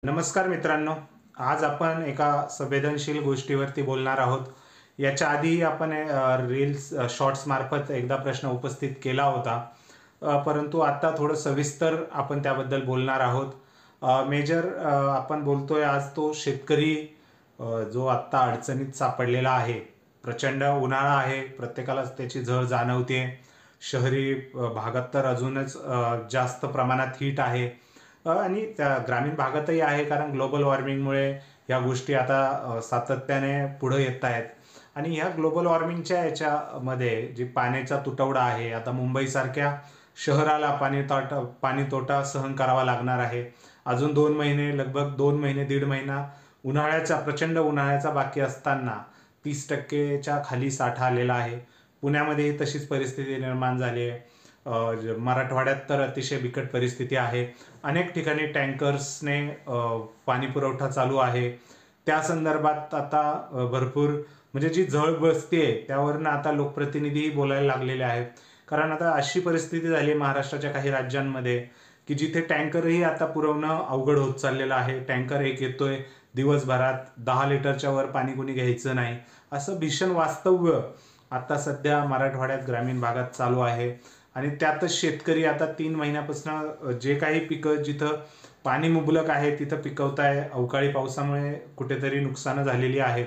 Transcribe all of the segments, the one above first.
नमस्कार मित्रांनो, आज आपण एका संवेदनशील गोष्टीवरती बोलणार आहोत. याच्या आधी आपण रील्स शॉर्ट्स मार्फत एकदा प्रश्न उपस्थित केला होता. परंतु आता थोडं सविस्तर आपण त्याबद्दल बोलणार आहोत. मेजर आपण बोलतोय आज तो शेतकरी जो आत्ता अडचणीत सापडलेला आहे. प्रचंड उन्हाळा आहे, प्रत्येकालाच त्याची झळ जाणवते. शहरी भागात तर अजूनच जास्त प्रमाणात हीट आहे. आणि त्या ग्रामीण भागातही आहे, कारण ग्लोबल वॉर्मिंगमुळे ह्या गोष्टी आता सातत्याने पुढे येत आहेत. आणि ह्या ग्लोबल वॉर्मिंगच्या याच्यामध्ये जी पाण्याचा तुटवडा आहे, आता मुंबईसारख्या शहराला पाणी तोटा सहन करावा लागणार आहे. अजून 2 महिने, लगभग 2 महिने, दीड महिना प्रचंड उन्हाळ्याचा बाकी असताना 30% खाली साठा आलेला आहे. पुण्यामध्ये तशीच परिस्थिती निर्माण झाली आहे. मराठवाड्यात तर अतिशय बिकट परिस्थिती आहे. अनेक ठिकाणी टँकर्सने पाणी पुरवठा चालू आहे. त्या संदर्भात आता भरपूर म्हणजे जी झळ बसतेय त्यावरनं आता लोकप्रतिनिधीही बोलायला लागलेले आहेत. कारण आता अशी परिस्थिती झाली महाराष्ट्राच्या काही राज्यांमध्ये की जिथे टँकरही आता पुरवणं अवघड होत चाललेलं आहे. टँकर एक येतोय, दिवसभरात 10 लिटरच्या वर पाणी कुणी घ्यायचं नाही, असं भीषण वास्तव्य आता सध्या मराठवाड्यात ग्रामीण भागात चालू आहे. आणि त्यातच शेतकरी आता 3 महिन्यापासून जे काही पिकं जिथं पाणी मुबलक आहे तिथं पिकवताय, अवकाळी पावसामुळे कुठेतरी नुकसानं झालेली आहेत.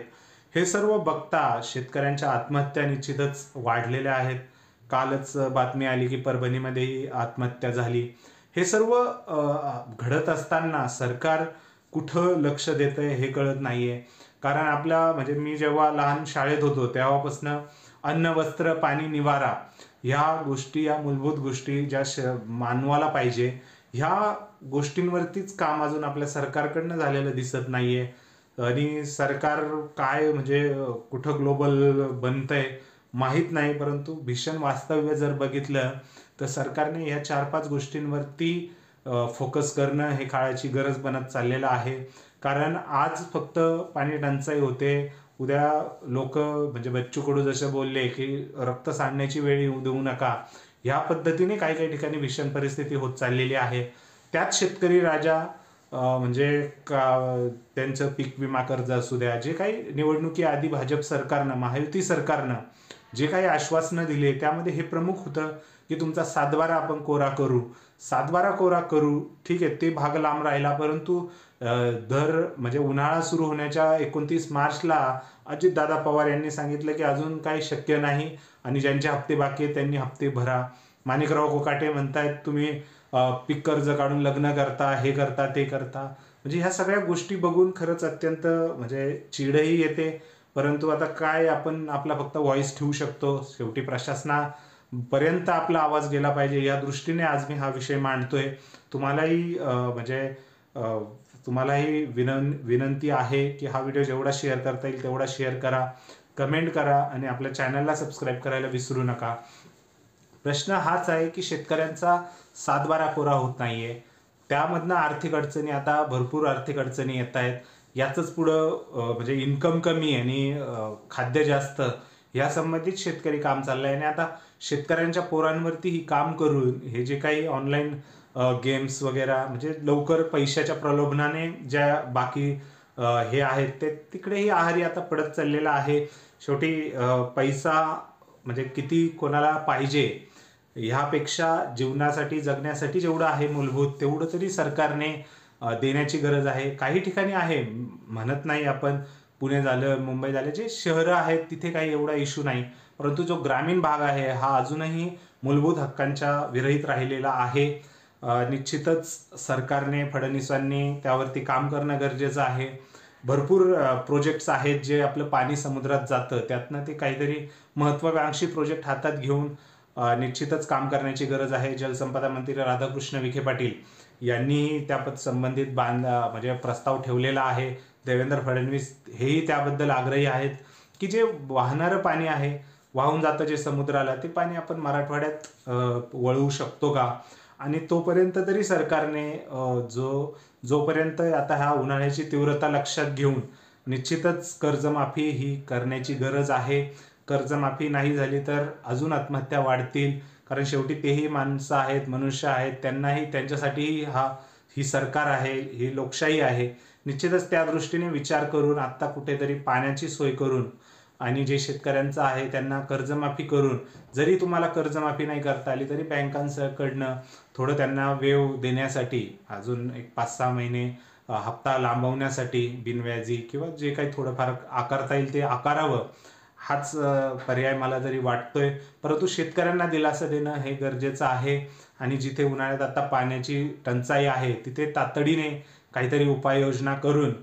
हे सर्व बघता शेतकऱ्यांच्या आत्महत्या निश्चितच वाढलेल्या आहेत. कालच बातमी आली की परभणीमध्येही आत्महत्या झाली. हे सर्व घडत असताना सरकार कुठं लक्ष देतंय हे कळत नाहीये. कारण म्हणजे मी जेव्हा लहान शाळेत होतो तेव्हापासून अन्न, वस्त्र, पाणी, निवारा ह्या गोष्टी, या मूलभूत गोष्टी ज्या मानवाला पाहिजे, ह्या गोष्टींवरतीच काम अजून आपल्या सरकारकडनं झालेलं दिसत नाहीये. आणि सरकार काय म्हणजे कुठं ग्लोबल बनतंय माहीत नाही. परंतु भीषण वास्तव्य जर बघितलं तर सरकारने ह्या 4-5 गोष्टींवरती फोकस करणं हे काळाची गरज बनत चाललेलं आहे. कारण आज फक्त पाणी टंचाई होते, उद्या लोक म्हणजे बच्चू कडू जसे बोलले की रक्त सांडण्याची वेळ येऊ देऊ नका, ह्या पद्धतीने काही काही ठिकाणी भीषण परिस्थिती होत चाललेली आहे. त्यात शेतकरी राजा म्हणजे त्यांचं पीक विमा कर्ज असू द्या, जे काही निवडणुकी आधी भाजप सरकारनं, महायुती सरकारनं जे काही आश्वासनं दिले त्यामध्ये हे प्रमुख होतं की तुमचा 7-12 आपण कोरा करू. 7-12 कोरा करू, ठीक आहे, ते भाग लांब राहिला. परंतु म्हणजे उन्हाळा सुरू होण्याच्या 29 मार्चला अजितदादा पवार यांनी सांगितलं की अजून काही शक्य नाही आणि ज्यांचे हप्ते बाकी आहेत त्यांनी हप्ते भरा. माणिकराव कोकाटे म्हणतायत तुम्ही पीक कर्ज काढून लग्न करता, हे करता, ते करता. म्हणजे ह्या सगळ्या गोष्टी बघून खरंच अत्यंत म्हणजे चिडही येते. परंतु आता काय, आपण आपला फक्त व्हॉइस ठेवू शकतो. शेवटी प्रशासनापर्यंत आपला आवाज गेला पाहिजे, या दृष्टीने आज मी हा विषय मांडतोय. तुम्हालाही तुम्हालाही विनंती आहे की हा व्हिडिओ जेवढा शेअर करता येईल तेवढा शेअर करा, कमेंट करा आणि आपल्या चॅनलला सबस्क्राईब करायला विसरू नका. प्रश्न हाच आहे की शेतकऱ्यांचा 7-12 कोरा होत नाहीये. त्यामधनं आर्थिक अडचणी, आता भरपूर आर्थिक अडचणी येत आहेत. याचंच पुढं म्हणजे इन्कम कमी आणि खाद्य जास्त, या संबंधित शेतकरी काम चाललंय. आणि आता शेतकऱ्यांच्या पोरांवरती ही काम करून हे जे काही ऑनलाईन गेम्स वगैरे म्हणजे लवकर पैशाच्या प्रलोभनाने ज्या बाकी हे आहेत ते तिकडेही आहारी आता पडत चाललेला आहे. शेवटी पैसा म्हणजे किती कोणाला पाहिजे ह्यापेक्षा जीवनासाठी, जगण्यासाठी जेवढं आहे मूलभूत तेवढं तरी सरकारने देण्याची गरज आहे. काही ठिकाणी आहे, म्हणत नाही आपण, पुणे झालं, मुंबई झालं, जे शहरं आहेत तिथे काही एवढा इश्यू नाही. परंतु जो ग्रामीण भाग आहे हा अजूनही मूलभूत हक्कांच्या विरहित राहिलेला आहे. निश्चितच सरकारने, फडणवीसांनी त्यावरती काम करणं गरजेचं आहे. भरपूर प्रोजेक्ट्स आहेत जे आपलं पाणी समुद्रात जातं, त्यातनं ते काहीतरी महत्त्वाकांक्षी प्रोजेक्ट हातात घेऊन निश्चितच काम करण्याची गरज आहे. जलसंपदा मंत्री राधाकृष्ण विखे पाटील यांनीही त्या संबंधित म्हणजे प्रस्ताव ठेवलेला आहे. देवेंद्र फडणवीस हेही त्याबद्दल आग्रही आहेत की जे वाहणारं पाणी आहे, वाहून जातं जे समुद्राला, ते पाणी आपण मराठवाड्यात वळवू शकतो का. आणि तोपर्यंत तरी सरकारने जोपर्यंत आता ह्या उन्हाळ्याची तीव्रता लक्षात घेऊन निश्चितच कर्जमाफी ही करण्याची गरज आहे. कर्जमाफी नाही झाली तर अजून आत्महत्या वाढतील. कारण शेवटी तेही माणसं आहेत, मनुष्य आहेत, त्यांच्यासाठीही ही सरकार आहे, ही लोकशाही आहे. निश्चितच त्या दृष्टीने विचार करून आत्ता कुठेतरी पाण्याची सोय करून आणि जे शेतकऱ्यांचं आहे त्यांना कर्जमाफी करून, जरी तुम्हाला कर्जमाफी नाही करता आली तरी बँकांकडनं थोडं त्यांना वेव देण्यासाठी अजून एक 5-6 महिने हप्ता लांबवण्यासाठी बिनव्याजी किंवा जे काही थोडंफार आकारता येईल ते आकारावं, हाच पर्याय मला तरी वाटतोय. परंतु शेतकऱ्यांना दिलासा देणं हे गरजेचं आहे आणि जिथे उन्हाळ्यात आता पाण्याची टंचाई आहे तिथे तातडीने काहीतरी उपाययोजना करून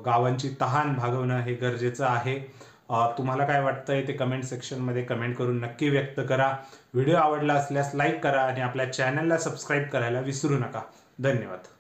गावांची तहान भागवणं हे गरजेचं आहे. तुम्हाला काय वाटतंय ते कमेंट सेक्शनमध्ये कमेंट करून नक्की व्यक्त करा. व्हिडिओ आवडला असल्यास लाईक करा आणि आपल्या चॅनलला सबस्क्राईब करायला विसरू नका. धन्यवाद.